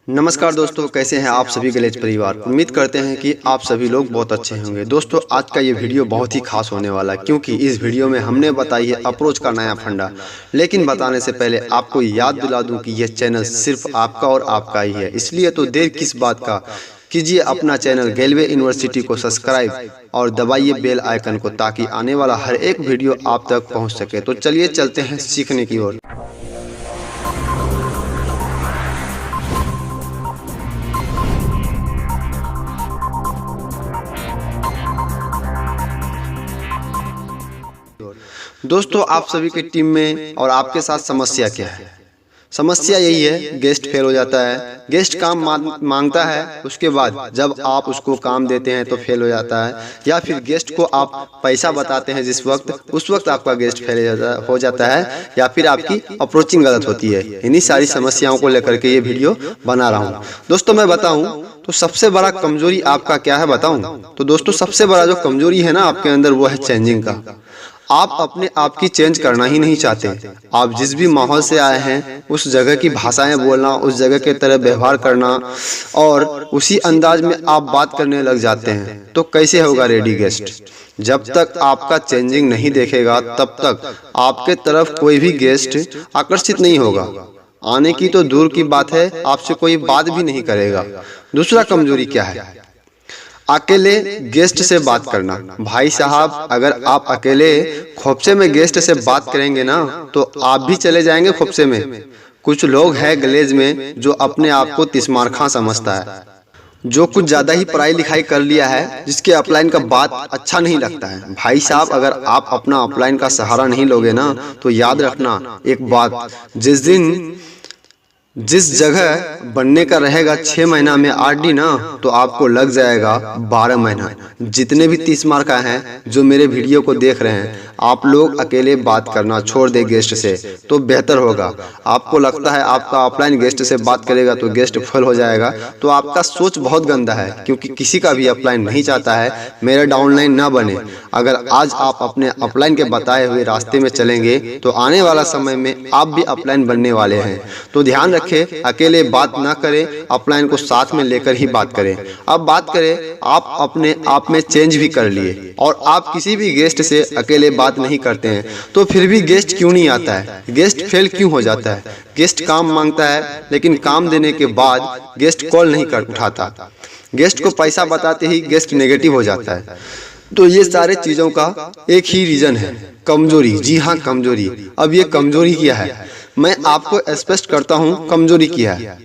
नमस्कार दोस्तों, कैसे हैं आप सभी गलेज परिवार। उम्मीद करते हैं कि आप सभी लोग बहुत अच्छे होंगे। दोस्तों, आज का ये वीडियो बहुत ही खास होने वाला है क्योंकि इस वीडियो में हमने बताई है अप्रोच का नया फंडा। लेकिन बताने से पहले आपको याद दिला दूं कि यह चैनल सिर्फ आपका और आपका ही है, इसलिए तो देर किस बात का, कीजिए अपना चैनल गेलवे यूनिवर्सिटी को सब्सक्राइब और दबाइए बेल आइकन को ताकि आने वाला हर एक वीडियो आप तक पहुँच सके। तो चलिए चलते हैं सीखने की ओर। दोस्तों, आप सभी की टीम में और आपके साथ समस्या क्या है? समस्या यही है, गेस्ट फेल हो जाता है। गेस्ट काम मांगता है, उसके बाद जब आप उसको काम देते हैं तो फेल हो जाता है, या फिर गेस्ट को आप पैसा बताते हैं जिस वक्त, उस वक्त आपका गेस्ट फेल हो जाता है, या फिर आपकी अप्रोचिंग गलत होती है। इन्हीं सारी समस्याओं को लेकर के ये वीडियो बना रहा हूँ। दोस्तों, मैं बताऊँ तो सबसे बड़ा कमजोरी आपका क्या है बताऊं? तो दोस्तों, सबसे बड़ा जो कमजोरी है ना आपके अंदर, वो है चेंजिंग का। आप अपने आप की चेंज करना ही नहीं चाहते। आप जिस भी माहौल से आए हैं उस जगह की भाषाएं बोलना, उस जगह के तरह व्यवहार करना और उसी अंदाज में आप बात करने लग जाते हैं। तो कैसे होगा रेडी गेस्ट? जब तक आपका चेंजिंग नहीं देखेगा तब तक आपके तरफ कोई भी गेस्ट आकर्षित नहीं होगा। आने की तो दूर की बात है, आपसे कोई बात भी नहीं करेगा। दूसरा कमजोरी क्या है? अकेले गेस्ट से बात करना। भाई साहब, अगर आप अकेले खोपचे में गेस्ट से बात करेंगे ना तो आप भी चले जाएंगे खोपचे में। कुछ लोग हैं गलेज में जो अपने आप को तिस्मार खां समझता है, जो कुछ ज्यादा ही पढ़ाई लिखाई कर लिया है, जिसके अपलाइन का बात अच्छा नहीं लगता है। भाई साहब, अगर आप अपना अपलाइन का सहारा नहीं लोगे ना तो याद रखना एक बात, जिस जगह बनने का रहेगा 6 महीना में आरडी ना, तो आपको लग जाएगा 12 महीना। जितने भी 30 मार्क का हैं जो मेरे वीडियो को देख रहे हैं, आप लोग अकेले बात करना छोड़ दे गेस्ट से तो बेहतर होगा। आपको लगता है आपका ऑफलाइन गेस्ट से बात करेगा तो गेस्ट फेल हो जाएगा, तो आपका सोच बहुत गंदा है, क्योंकि किसी का भी अपलाइन नहीं चाहता है मेरा डाउनलाइन ना बने। अगर आज आप अपने अपलाइन के बताए हुए रास्ते में चलेंगे तो आने वाला समय में आप भी अपलाइन बनने वाले हैं। तो ध्यान रखें, अकेले बात ना करें, अपलाइन को साथ में लेकर ही बात करें। अब बात करें, आप अपने आप में चेंज भी कर लिए और आप किसी भी गेस्ट से अकेले बात नहीं करते हैं, तो फिर भी गेस्ट क्यों नहीं आता है? गेस्ट फेल क्यों हो जाता है? गेस्ट काम मांगता है लेकिन काम देने के बाद गेस्ट कॉल नहीं कर उठाता। गेस्ट को पैसा बताते ही गेस्ट नेगेटिव हो जाता है। तो ये सारे चीजों का एक ही रीजन है, कमजोरी। जी हाँ, कमजोरी। अब ये कमजोरी क्या है मैं आपको स्पष्ट करता हूँ। कमजोरी क्या है?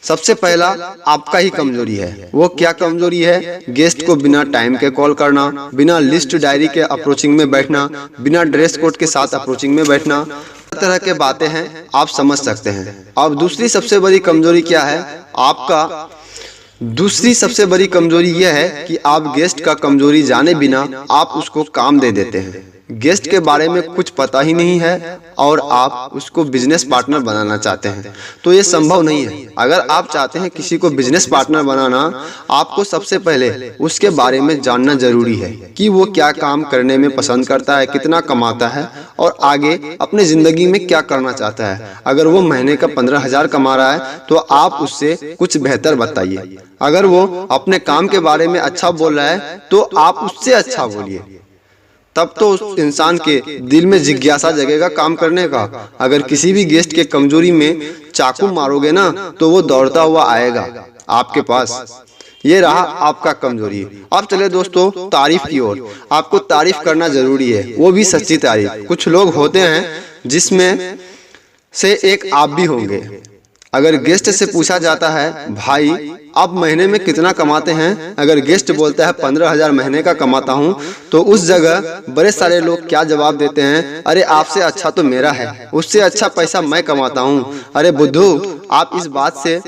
सबसे पहला आपका ही कमजोरी है। वो क्या कमजोरी है? गेस्ट को बिना टाइम के कॉल करना, बिना लिस्ट डायरी के अप्रोचिंग में बैठना, बिना ड्रेस कोड के साथ अप्रोचिंग में बैठना, तरह के बातें हैं, आप समझ सकते हैं। अब दूसरी सबसे बड़ी कमजोरी क्या है आपका? दूसरी सबसे बड़ी कमजोरी यह है कि आप गेस्ट का कमजोरी जाने बिना आप उसको काम दे देते हैं। गेस्ट के बारे में कुछ पता ही नहीं है और आप उसको बिजनेस पार्टनर बनाना चाहते हैं, तो ये संभव नहीं है। अगर आप चाहते हैं किसी को बिजनेस पार्टनर बनाना, आपको सबसे पहले उसके बारे में जानना जरूरी है कि वो क्या काम करने में पसंद करता है, कितना कमाता है और आगे अपने जिंदगी में क्या करना चाहता है। अगर वो महीने का 15,000 कमा रहा है तो आप उससे कुछ बेहतर बताइए। अगर वो अपने काम के बारे में अच्छा बोल रहा है तो आप उससे अच्छा बोलिए, तब तो उस इंसान के दिल में जिज्ञासा जगेगा काम करने का। अगर किसी भी गेस्ट के कमजोरी में चाकू मारोगे ना तो वो दौड़ता हुआ आएगा आपके पास। ये रहा आपका कमजोरी। अब चले दोस्तों तारीफ की ओर। आपको तारीफ करना जरूरी है, वो भी सच्ची तारीफ। कुछ लोग होते हैं जिसमें से एक आप भी होंगे। अगर गेस्ट से पूछा जाता है भाई आप महीने में कितना कमाते हैं, अगर गेस्ट बोलता है 15,000 महीने का कमाता हूं, तो उस जगह बड़े सारे लोग क्या जवाब देते हैं? अरे आपसे अच्छा तो मेरा है, उससे अच्छा पैसा मैं कमाता हूं। अरे बुद्धू, आप इस बात से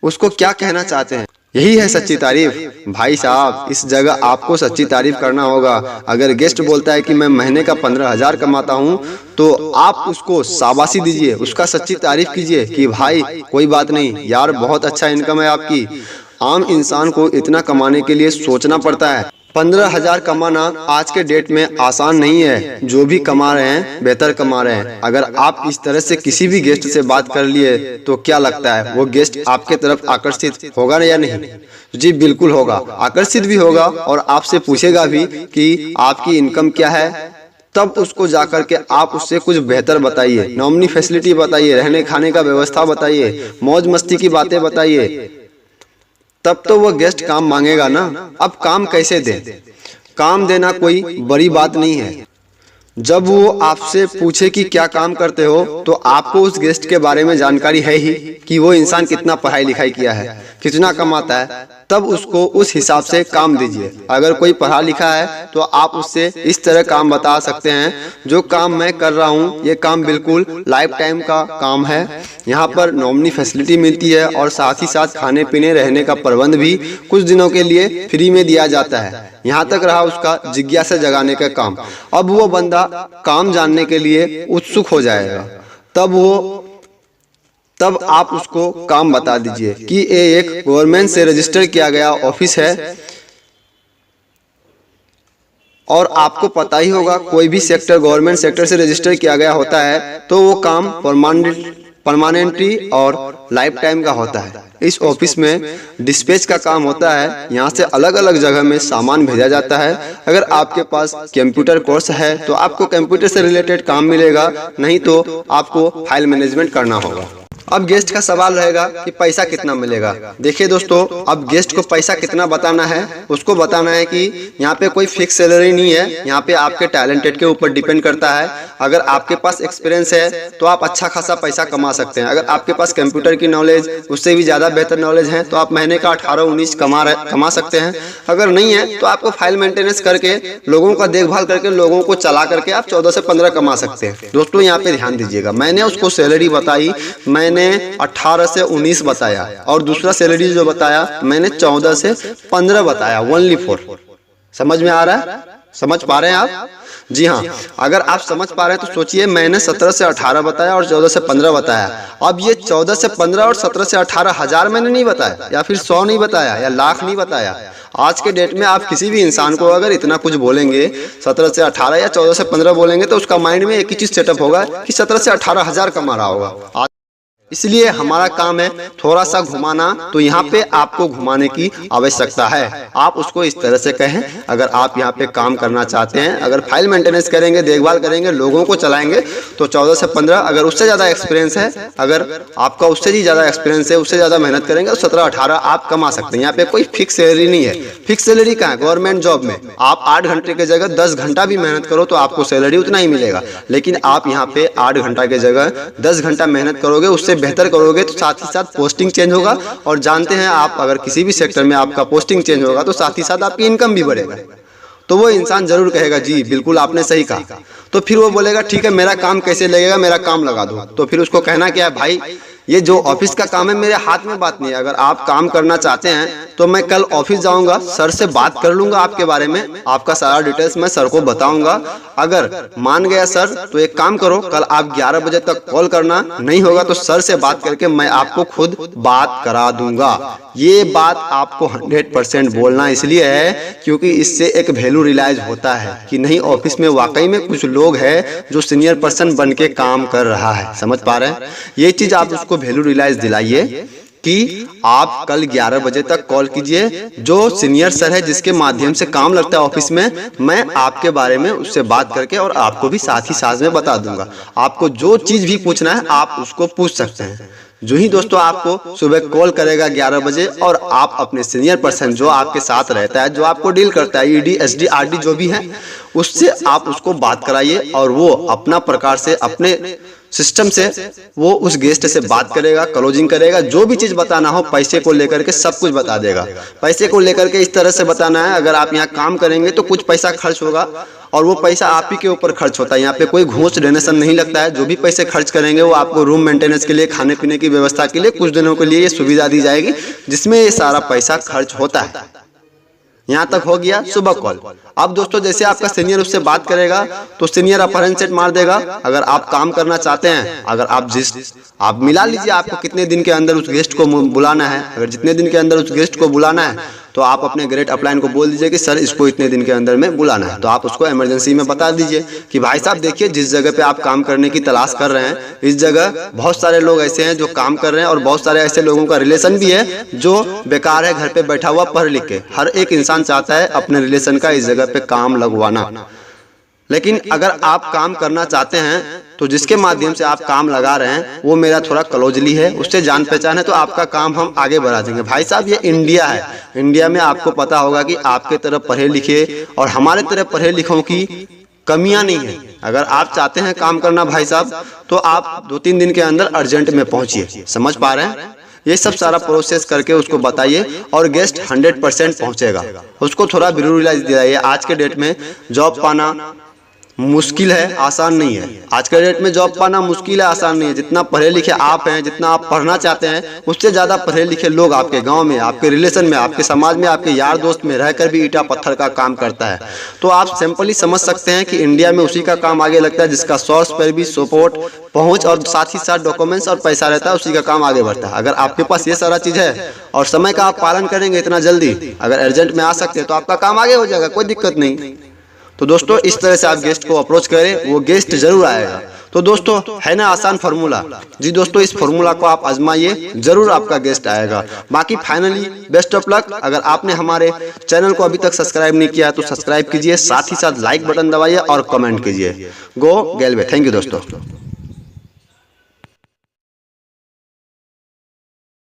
उसको क्या कहना चाहते हैं? यही है सच्ची तारीफ। भाई साहब, इस जगह आपको सच्ची तारीफ करना होगा। अगर गेस्ट बोलता है कि मैं महीने का 15,000 कमाता हूं, तो आप उसको शाबाशी दीजिए, उसका सच्ची तारीफ कीजिए कि भाई कोई बात नहीं यार, बहुत अच्छा इनकम है आपकी। आम इंसान को इतना कमाने के लिए सोचना पड़ता है, 15,000 कमाना आज के डेट में आसान नहीं है। जो भी कमा रहे हैं बेहतर कमा रहे हैं। अगर आप इस तरह से किसी भी गेस्ट से बात कर लिए तो क्या लगता है वो गेस्ट आपके तरफ आकर्षित होगा या नहीं? जी बिल्कुल होगा, आकर्षित भी होगा और आपसे पूछेगा भी कि आपकी इनकम क्या है। तब उसको जाकर के आप उससे कुछ बेहतर बताइए, नॉमिनी फैसिलिटी बताइए, रहने खाने का व्यवस्था बताइए, मौज मस्ती की बातें बताइए, तब तो वो गेस्ट काम मांगेगा ना। अब काम कैसे दें? काम देना कोई बड़ी बात नहीं है। जब वो आपसे पूछे कि क्या काम करते हो तो आपको उस गेस्ट के बारे में जानकारी है ही कि वो इंसान कितना पढ़ाई लिखाई किया है, कितना कमाता है, तब उसको उस हिसाब से काम दीजिए। अगर कोई पढ़ा लिखा है तो आप उससे इस तरह काम बता सकते हैं, जो काम मैं कर रहा हूँ ये काम बिल्कुल लाइफ टाइम का काम है। यहाँ पर नॉमिनी फैसिलिटी मिलती है और साथ ही साथ खाने पीने रहने का प्रबंध भी कुछ दिनों के लिए फ्री में दिया जाता है। यहाँ तक रहा उसका जिज्ञासा जगाने का काम। अब वो बंदा काम जानने के लिए उत्सुक हो जाएगा, तब आप उसको काम बता दीजिए कि ये एक गवर्नमेंट से रजिस्टर किया गया ऑफिस है। और आपको पता ही होगा कोई भी सेक्टर गवर्नमेंट सेक्टर से रजिस्टर किया गया होता है तो वो काम परमानेंटली और लाइफ टाइम का होता है। इस ऑफिस में डिस्पैच का काम होता है। यहाँ से अलग अलग जगह में सामान भेजा जाता है। अगर आपके पास कंप्यूटर कोर्स है तो आपको कंप्यूटर से रिलेटेड काम मिलेगा, नहीं तो आपको फाइल मैनेजमेंट करना होगा। अब गेस्ट का सवाल रहेगा कि पैसा कितना मिलेगा। देखिए दोस्तों, अब गेस्ट को पैसा कितना बताना है, उसको बताना है कि यहाँ पे कोई फिक्स सैलरी नहीं है। यहाँ पे आपके टैलेंटेड के ऊपर डिपेंड करता है। अगर आपके पास एक्सपीरियंस है तो आप अच्छा खासा पैसा कमा सकते हैं। अगर आपके पास कंप्यूटर की नॉलेज उससे भी ज़्यादा बेहतर नॉलेज है तो आप महीने का 18-19 कमा सकते हैं। अगर नहीं है तो आपको फाइल मेंटेनेंस करके, लोगों का देखभाल करके, लोगों को चला करके आप 14 से 15 कमा सकते हैं। दोस्तों यहाँ पे ध्यान दीजिएगा, मैंने उसको सैलरी बताई, मैंने 18 से 19 बताया और दूसरा सैलरी जो बताया मैंने 14 से 15 बताया, ओनली फॉर। समझ में आ रहा है? समझ पा रहे हैं आप? जी हाँ, अगर आप समझ पा रहे हैं तो सोचिए, मैंने 17 से 18 बताया और 14 से 15 बताया। अब ये 14 से 15 और 17 से 18 हजार मैंने नहीं बताया, या फिर 100 नहीं बताया, या लाख नहीं बताया। आज के डेट में आप किसी भी इंसान को अगर इतना कुछ बोलेंगे, 17 से 18 या 14 से 15 बोलेंगे, तो उसका माइंड में एक ही चीज सेटअप होगा कि 17 से 18 हजार कमा रहा होगा। इसलिए हमारा काम है थोड़ा सा घुमाना, तो यहाँ पे आपको घुमाने की आवश्यकता है। आप उसको इस तरह से कहें, अगर आप यहाँ पे काम करना चाहते हैं, अगर फाइल मेंटेनेंस करेंगे, देखभाल करेंगे, लोगों को चलाएंगे, तो 14 से 15। अगर उससे ज़्यादा एक्सपीरियंस है, अगर आपका उससे भी ज़्यादा एक्सपीरियंस है, उससे ज़्यादा मेहनत करेंगे तो 17-18 आप कमा सकते हैं। यहाँ पे कोई फिक्स सैलरी नहीं है। फिक्स सैलरी कहाँ है? गवर्नमेंट जॉब में आप 8 घंटे की जगह 10 घंटा भी मेहनत करो तो आपको सैलरी उतना ही मिलेगा। लेकिन आप यहाँ पे 8 घंटा की जगह 10 घंटा मेहनत करोगे, उससे बेहतर करोगे तो साथ ही साथ पोस्टिंग चेंज होगा। और जानते हैं आप, अगर किसी भी सेक्टर में आपका पोस्टिंग चेंज होगा तो साथ ही साथ आपकी इनकम भी बढ़ेगा। तो वो इंसान जरूर कहेगा जी बिल्कुल आपने सही कहा। तो फिर वो बोलेगा ठीक है, मेरा काम कैसे लगेगा, मेरा काम लगा दो। तो फिर उसको कहना क्या है, भाई ये जो ऑफिस का काम है मेरे हाथ में बात नहीं है। अगर आप काम करना चाहते हैं तो मैं कल ऑफिस जाऊंगा, सर से बात कर लूंगा आपके बारे में, आपका सारा डिटेल्स मैं सर को बताऊंगा। अगर मान गया सर तो एक काम करो, कल आप 11 बजे तक कॉल करना, नहीं होगा तो सर से बात करके मैं आपको खुद बात करा दूंगा। ये बात आपको 100% बोलना इसलिए है क्योंकि इससे एक वैल्यू रियलाइज होता है कि नहीं, ऑफिस में वाकई में कुछ लोग हैं जो सीनियर पर्सन बन के काम कर रहा है। समझ पा रहे हैं? ये चीज आप उसको वैल्यू रियलाइज दिलाइए कि आप कल 11 बजे तक कॉल कीजिए। जो सीनियर सर है जिसके माध्यम से काम लगता है ऑफिस में, मैं आपके बारे में उससे बात करके और आपको भी साथ ही साथ में बता दूंगा। आपको जो चीज भी पूछना है आप उसको पूछ सकते हैं। जो ही दोस्तों आपको सुबह कॉल करेगा 11 बजे और आप अपने सीनियर पर्सन जो आपके साथ रहता है, जो आपको डील करता है, ईडी, एसडी, आरडी जो भी है, उससे आप उसको बात कराइए और वो अपना प्रकार से अपने सिस्टम से वो उस गेस्ट से बात करेगा, क्लोजिंग करेगा। जो भी चीज बताना हो पैसे को लेकर के सब कुछ बता देगा। पैसे को लेकर के इस तरह से बताना है, अगर आप यहाँ काम करेंगे तो कुछ पैसा खर्च होगा और वो पैसा आप ही के ऊपर खर्च होता है। यहाँ पे कोई घूस डोनेशन नहीं लगता है। जो भी पैसे खर्च करेंगे वो आपको रूम मेंटेनेंस के लिए, खाने पीने की व्यवस्था के लिए कुछ दिनों के लिए ये सुविधा दी जाएगी, जिसमें ये सारा पैसा खर्च होता है। यहाँ तक हो गया सुबह कॉल। अब दोस्तों जैसे आपका सीनियर उससे बात करेगा तो सीनियर अपहरण सेट मार देगा। अगर आप काम करना चाहते हैं, अगर आप मिला लीजिए आपको कितने दिन के अंदर उस गेस्ट को बुलाना है। अगर जितने दिन के अंदर उस गेस्ट को बुलाना है तो आप अपने ग्रेट अपलाइन को बोल दीजिए कि सर इसको इतने दिन के अंदर में बुलाना है। तो आप उसको इमरजेंसी में बता दीजिए कि भाई साहब देखिए, जिस जगह पे आप काम करने की तलाश कर रहे हैं, इस जगह बहुत सारे लोग ऐसे हैं जो काम कर रहे हैं और बहुत सारे ऐसे लोगों का रिलेशन भी है जो बेकार है, घर पे बैठा हुआ पढ़ लिख के। हर एक इंसान चाहता है अपने रिलेशन का इस जगह पे काम लगवाना, लेकिन अगर आप काम करना चाहते हैं तो जिसके माध्यम से आप काम लगा रहे हैं वो मेरा थोड़ा क्लोजली है, उससे जान पहचान है, तो आपका काम हम आगे बढ़ा देंगे। भाई साहब ये इंडिया है, इंडिया में आपको पता होगा कि आपके तरह पढ़े लिखे और हमारे तरह पढ़े लिखों की कमियां नहीं है। अगर आप चाहते हैं काम करना भाई साहब, तो आप 2-3 दिन के अंदर अर्जेंट में पहुंचिए। समझ पा रहे हैं? ये सब सारा प्रोसेस करके उसको बताइए और गेस्ट 100% पहुंचेगा। उसको थोड़ा विजुअलाइज दिलाइए। आज के डेट में जॉब पाना मुश्किल है, आसान नहीं है। आज के डेट में जॉब पाना मुश्किल है, आसान नहीं है। जितना पढ़े लिखे आप हैं, जितना आप पढ़ना चाहते हैं, उससे ज़्यादा पढ़े लिखे लोग आपके गांव में, आपके रिलेशन में, आपके समाज में, आपके यार दोस्त में रहकर भी ईटा पत्थर का काम करता है। तो आप सिंपली समझ सकते हैं कि इंडिया में उसी का काम आगे लगता है जिसका सोर्स पर भी सपोर्ट, पहुँच और साथ ही साथ डॉक्यूमेंट्स और पैसा रहता है, उसी का काम आगे बढ़ता है। अगर आपके पास ये सारा चीज़ है और समय का आप पालन करेंगे इतना जल्दी, अगर अर्जेंट में आ सकते हैं तो आपका काम आगे हो जाएगा, कोई दिक्कत नहीं। तो दोस्तों इस तरह से आप गेस्ट को अप्रोच करें, वो गेस्ट जरूर आएगा। तो दोस्तों है ना आसान फार्मूला? जी दोस्तों, इस फार्मूला को आप आजमाइए, जरूर आपका गेस्ट आएगा। बाकी फाइनली बेस्ट ऑफ लक। अगर आपने हमारे चैनल को अभी तक सब्सक्राइब नहीं किया है तो सब्सक्राइब कीजिए, साथ ही साथ लाइक बटन दबाइए और कमेंट कीजिए। गो गेलवे। थैंक यू दोस्तों।